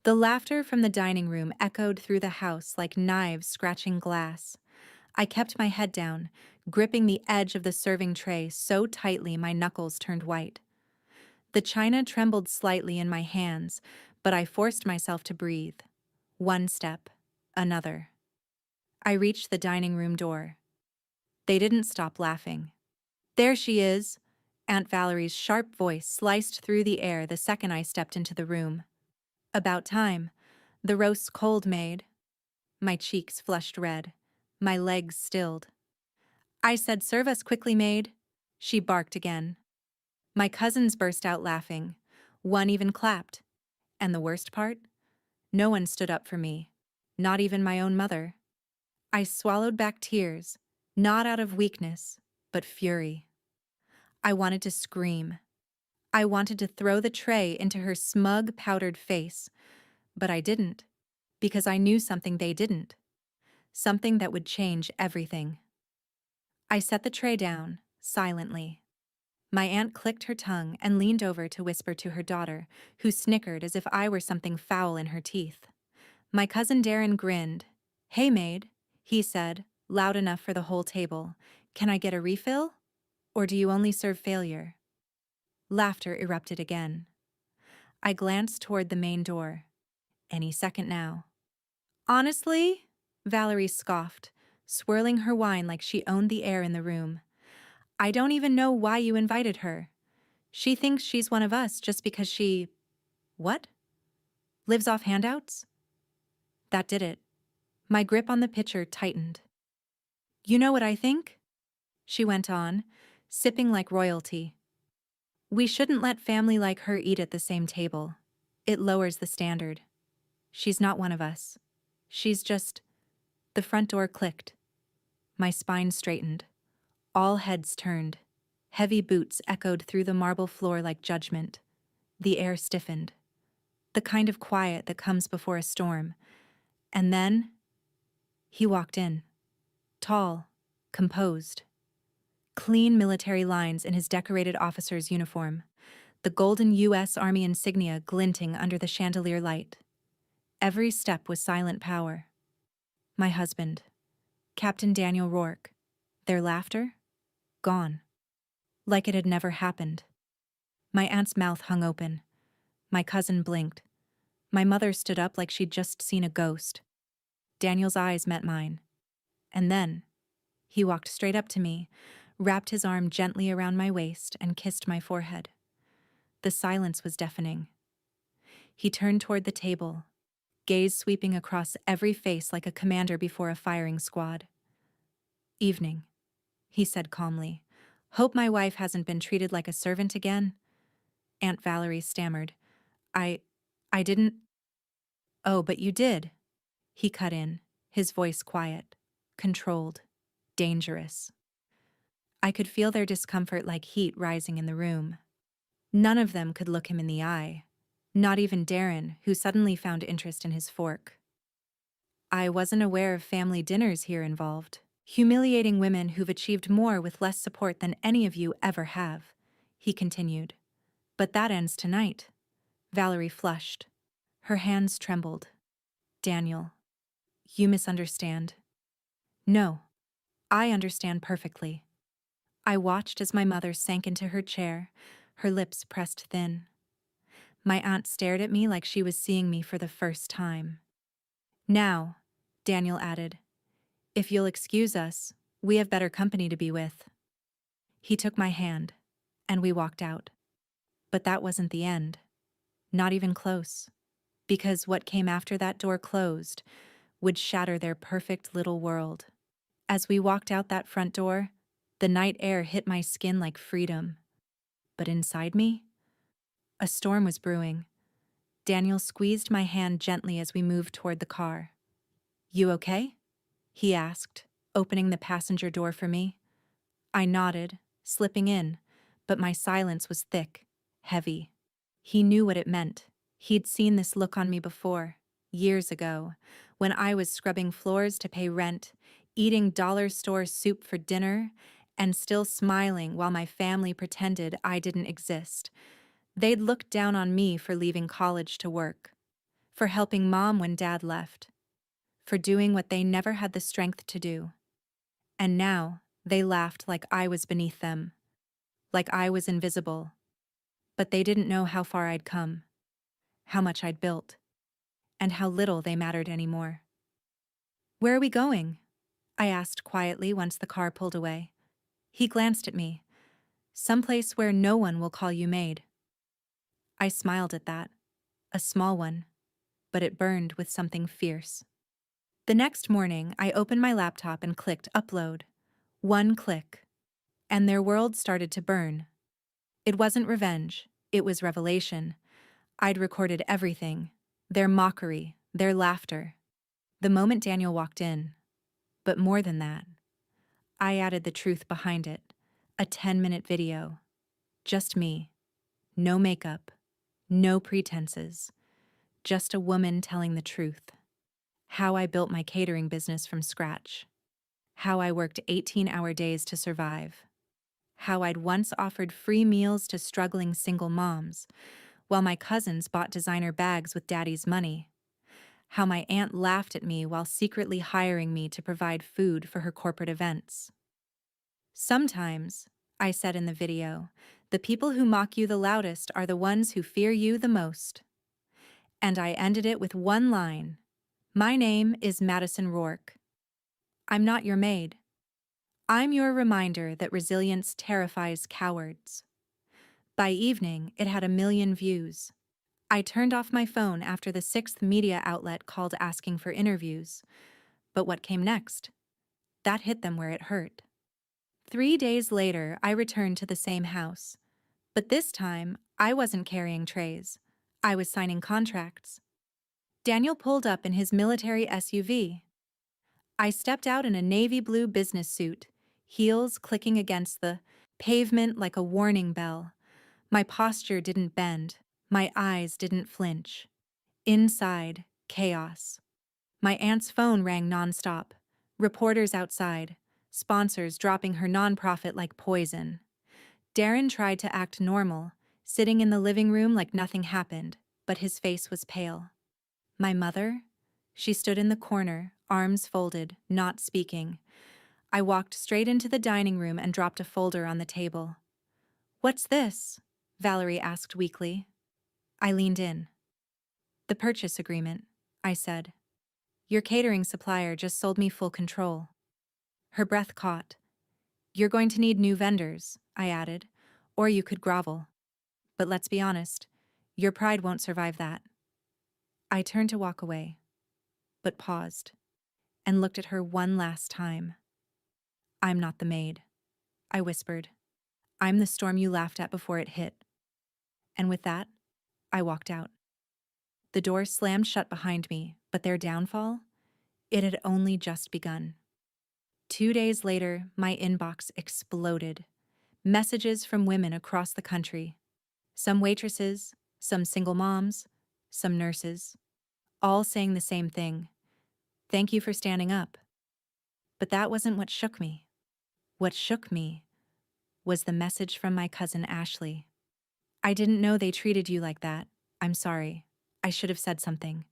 The laughter from the dining room echoed through the house like knives scratching glass. I kept my head down, gripping the edge of the serving tray so tightly my knuckles turned white. The china trembled slightly in my hands, but I forced myself to breathe. One step, another. I reached the dining room door. They didn't stop laughing. There she is! Aunt Valerie's sharp voice sliced through the air the second I stepped into the room. About time. The roast's cold, maid. My cheeks flushed red. My legs stilled. I said, "Serve us quickly, maid." She barked again. My cousins burst out laughing. One even clapped. And the worst part? No one stood up for me. Not even my own mother. I swallowed back tears, not out of weakness, but fury. I wanted to scream. I wanted to throw the tray into her smug, powdered face, but I didn't, because I knew something they didn't. Something that would change everything. I set the tray down, silently. My aunt clicked her tongue and leaned over to whisper to her daughter, who snickered as if I were something foul in her teeth. My cousin Darren grinned. "Hey, maid," he said, loud enough for the whole table. "Can I get a refill? Or do you only serve failure?" Laughter erupted again. I glanced toward the main door. Any second now. "Honestly?" Valerie scoffed, swirling her wine like she owned the air in the room. "I don't even know why you invited her. She thinks she's one of us just because she... what? Lives off handouts?" That did it. My grip on the pitcher tightened. "You know what I think?" she went on, sipping like royalty. "We shouldn't let family like her eat at the same table. It lowers the standard. She's not one of us. She's just..." The front door clicked. My spine straightened. All heads turned. Heavy boots echoed through the marble floor like judgment. The air stiffened. The kind of quiet that comes before a storm. And then... he walked in. Tall, composed. Clean military lines in his decorated officer's uniform. The golden U.S. Army insignia glinting under the chandelier light. Every step was silent power. My husband. Captain Daniel Rourke. Their laughter? Gone. Like it had never happened. My aunt's mouth hung open. My cousin blinked. My mother stood up like she'd just seen a ghost. Daniel's eyes met mine. And then, he walked straight up to me, wrapped his arm gently around my waist, and kissed my forehead. The silence was deafening. He turned toward the table, gaze sweeping across every face like a commander before a firing squad. "Evening," he said calmly. "Hope my wife hasn't been treated like a servant again." Aunt Valerie stammered. I didn't..." "Oh, but you did," he cut in, his voice quiet, controlled, dangerous. I could feel their discomfort like heat rising in the room. None of them could look him in the eye, not even Darren, who suddenly found interest in his fork. "I wasn't aware of family dinners here involved. Humiliating women who've achieved more with less support than any of you ever have," he continued. "But that ends tonight." Valerie flushed. Her hands trembled. "Daniel, you misunderstand." "No, I understand perfectly." I watched as my mother sank into her chair, her lips pressed thin. My aunt stared at me like she was seeing me for the first time. "Now," Daniel added, "if you'll excuse us, we have better company to be with." He took my hand, and we walked out. But that wasn't the end. Not even close. Because what came after that door closed would shatter their perfect little world. As we walked out that front door, the night air hit my skin like freedom. But inside me, a storm was brewing. Daniel squeezed my hand gently as we moved toward the car. "You okay?" he asked, opening the passenger door for me. I nodded, slipping in, but my silence was thick, heavy. He knew what it meant. He'd seen this look on me before, years ago, when I was scrubbing floors to pay rent, eating dollar store soup for dinner, and still smiling while my family pretended I didn't exist. They'd looked down on me for leaving college to work. for helping Mom when Dad left, for doing what they never had the strength to do. And now, they laughed like I was beneath them, like I was invisible. But they didn't know how far I'd come, how much I'd built, and how little they mattered anymore. "Where are we going?" I asked quietly once the car pulled away. He glanced at me. "Someplace where no one will call you maid." I smiled at that, a small one, but it burned with something fierce. The next morning, I opened my laptop and clicked upload. One click, and their world started to burn. It wasn't revenge, it was revelation. I'd recorded everything, their mockery, their laughter. The moment Daniel walked in, but more than that, I added the truth behind it. A 10-minute video. Just me. No makeup. No pretenses. Just a woman telling the truth. How I built my catering business from scratch. How I worked 18-hour days to survive. How I'd once offered free meals to struggling single moms, while my cousins bought designer bags with daddy's money. How my aunt laughed at me while secretly hiring me to provide food for her corporate events. "Sometimes," I said in the video, "the people who mock you the loudest are the ones who fear you the most." And I ended it with one line. "My name is Madison Rourke. I'm not your maid. I'm your reminder that resilience terrifies cowards." By evening, it had 1 million views. I turned off my phone after the 6th media outlet called asking for interviews. But what came next? That hit them where it hurt. 3 days later, I returned to the same house. But this time, I wasn't carrying trays. I was signing contracts. Daniel pulled up in his military SUV. I stepped out in a navy blue business suit, heels clicking against the pavement like a warning bell. My posture didn't bend. My eyes didn't flinch. Inside, chaos. My aunt's phone rang nonstop. Reporters outside. Sponsors dropping her nonprofit like poison. Darren tried to act normal, sitting in the living room like nothing happened, but his face was pale. My mother? She stood in the corner, arms folded, not speaking. I walked straight into the dining room and dropped a folder on the table. "What's this?" Valerie asked weakly. I leaned in. "The purchase agreement," I said. "Your catering supplier just sold me full control." Her breath caught. "You're going to need new vendors," I added, "or you could grovel. But let's be honest, your pride won't survive that." I turned to walk away, but paused, and looked at her one last time. "I'm not the maid," I whispered. "I'm the storm you laughed at before it hit." And with that, I walked out. The door slammed shut behind me, but their downfall? It had only just begun. 2 days later, my inbox exploded. Messages from women across the country. Some waitresses, some single moms, some nurses, all saying the same thing. "Thank you for standing up." But that wasn't what shook me. What shook me was the message from my cousin Ashley. "I didn't know they treated you like that. I'm sorry. I should have said something."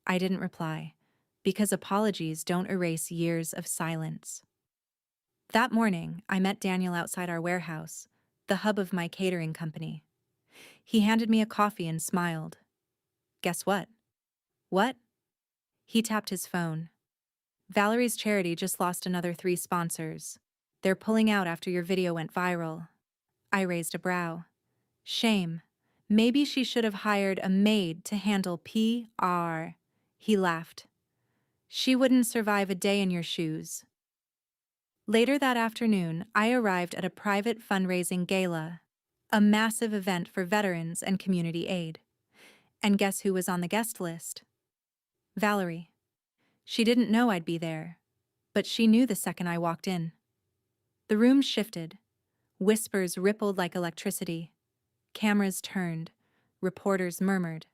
I didn't reply, because apologies don't erase years of silence. That morning, I met Daniel outside our warehouse, the hub of my catering company. He handed me a coffee and smiled. "Guess what?" "What?" He tapped his phone. "Valerie's charity just lost another 3 sponsors. They're pulling out after your video went viral." I raised a brow. "Shame. Maybe she should have hired a maid to handle PR." He laughed. "She wouldn't survive a day in your shoes." Later that afternoon, I arrived at a private fundraising gala, a massive event for veterans and community aid. And guess who was on the guest list? Valerie. She didn't know I'd be there, but she knew the second I walked in. The room shifted. Whispers rippled like electricity. Cameras turned. Reporters murmured.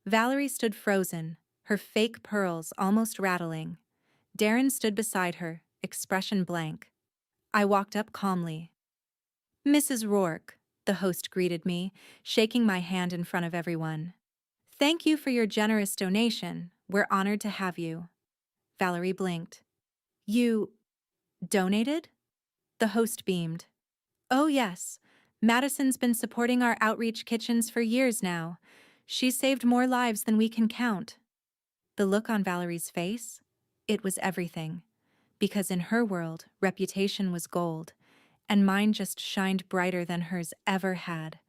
Valerie stood frozen, her fake pearls almost rattling. Darren stood beside her, expression blank. I walked up calmly. "Mrs. Rourke," the host greeted me, shaking my hand in front of everyone. Thank you for your generous donation. We're honored to have you. Valerie blinked. You donated? The host beamed. Oh, yes. Madison's been supporting our outreach kitchens for years now. She's saved more lives than we can count. The look on Valerie's face? It was everything. Because in her world, reputation was gold, and mine just shined brighter than hers ever had.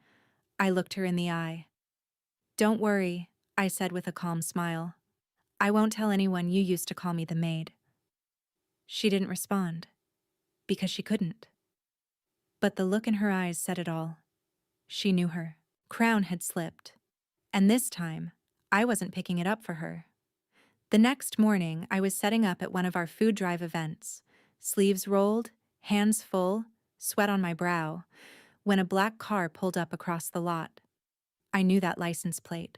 I looked her in the eye. Don't worry, I said with a calm smile. I won't tell anyone you used to call me the maid. She didn't respond, because she couldn't. But the look in her eyes said it all. She knew her. Crown had slipped. And this time, I wasn't picking it up for her. The next morning, I was setting up at one of our food drive events, sleeves rolled, hands full, sweat on my brow, when a black car pulled up across the lot. I knew that license plate.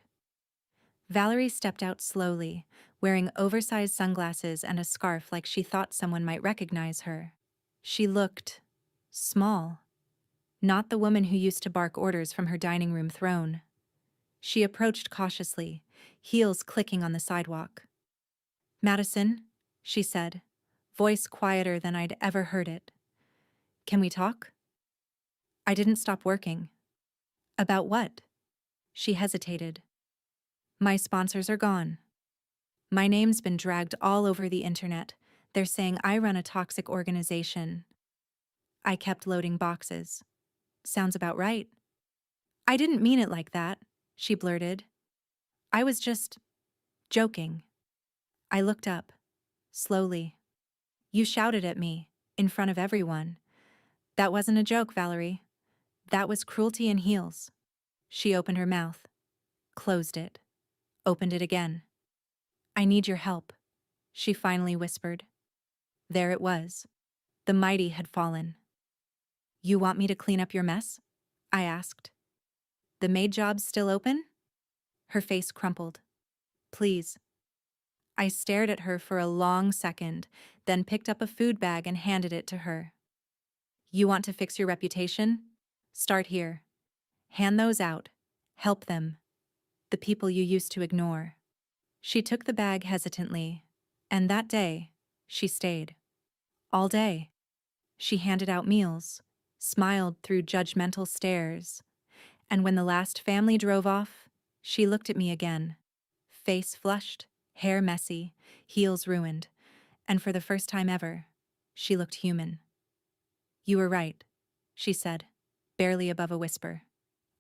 Valerie stepped out slowly, wearing oversized sunglasses and a scarf like she thought someone might recognize her. She looked small, not the woman who used to bark orders from her dining room throne. She approached cautiously, heels clicking on the sidewalk. Madison, she said, voice quieter than I'd ever heard it. Can we talk? I didn't stop working. About what? She hesitated. My sponsors are gone. My name's been dragged all over the internet. They're saying I run a toxic organization. I kept loading boxes. Sounds about right. I didn't mean it like that, she blurted. I was just joking. I looked up, slowly. You shouted at me, in front of everyone. That wasn't a joke, Valerie. That was cruelty in heels. She opened her mouth, closed it, opened it again. I need your help, she finally whispered. There it was. The mighty had fallen. You want me to clean up your mess? I asked. The maid job's still open? Her face crumpled. Please. I stared at her for a long second, then picked up a food bag and handed it to her. You want to fix your reputation? Start here. Hand those out. Help them. The people you used to ignore. She took the bag hesitantly, and that day, she stayed. All day. She handed out meals, smiled through judgmental stares, and when the last family drove off, she looked at me again. Face flushed, hair messy, heels ruined, and for the first time ever, she looked human. You were right, she said, barely above a whisper.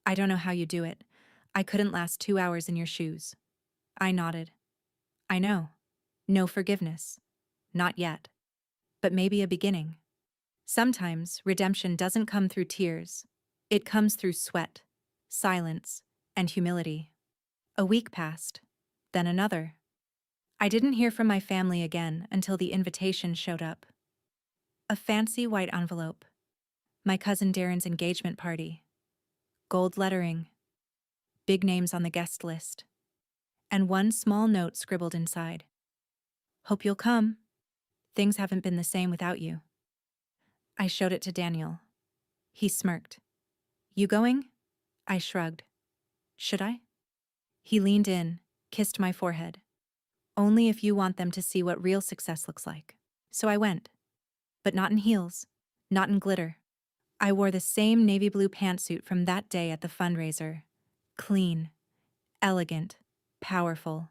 I don't know how you do it. I couldn't last 2 hours in your shoes. I nodded. I know. No forgiveness. Not yet. But maybe a beginning. Sometimes redemption doesn't come through tears. It comes through sweat, silence, and humility. A week passed, then another. I didn't hear from my family again until the invitation showed up. A fancy white envelope. My cousin Darren's engagement party. Gold lettering. Big names on the guest list. And one small note scribbled inside. Hope you'll come. Things haven't been the same without you. I showed it to Daniel. He smirked. You going? I shrugged. Should I? He leaned in, kissed my forehead. Only if you want them to see what real success looks like. So I went. But not in heels, not in glitter. I wore the same navy blue pantsuit from that day at the fundraiser. Clean, elegant, powerful.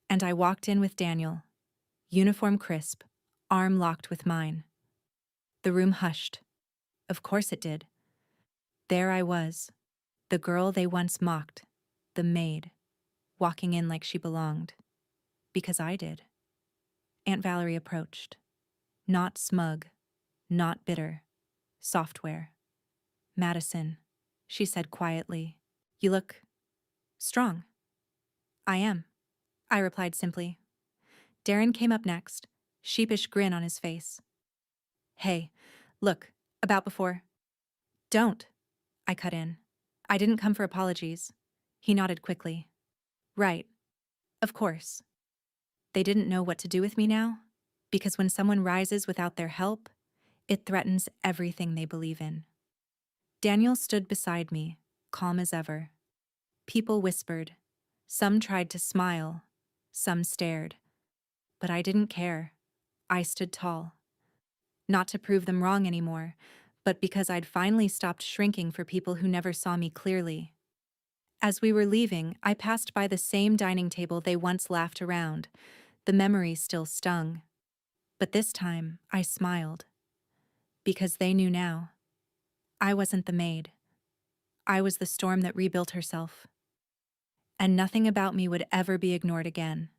And I walked in with Daniel. Uniform crisp, arm locked with mine. The room hushed. Of course it did. There I was, the girl they once mocked, the maid, walking in like she belonged. Because I did. Aunt Valerie approached. Not smug, not bitter. Software. Madison, she said quietly. You look strong. I am, I replied simply. Darren came up next, sheepish grin on his face. Hey, look, about before. Don't, I cut in. I didn't come for apologies. He nodded quickly. Right. Of course. They didn't know what to do with me now, because when someone rises without their help, it threatens everything they believe in. Daniel stood beside me, calm as ever. People whispered. Some tried to smile, some stared, but I didn't care. I stood tall. Not to prove them wrong anymore, but because I'd finally stopped shrinking for people who never saw me clearly. As we were leaving, I passed by the same dining table they once laughed around. The memory still stung. But this time, I smiled. Because they knew now. I wasn't the maid. I was the storm that rebuilt herself. And nothing about me would ever be ignored again.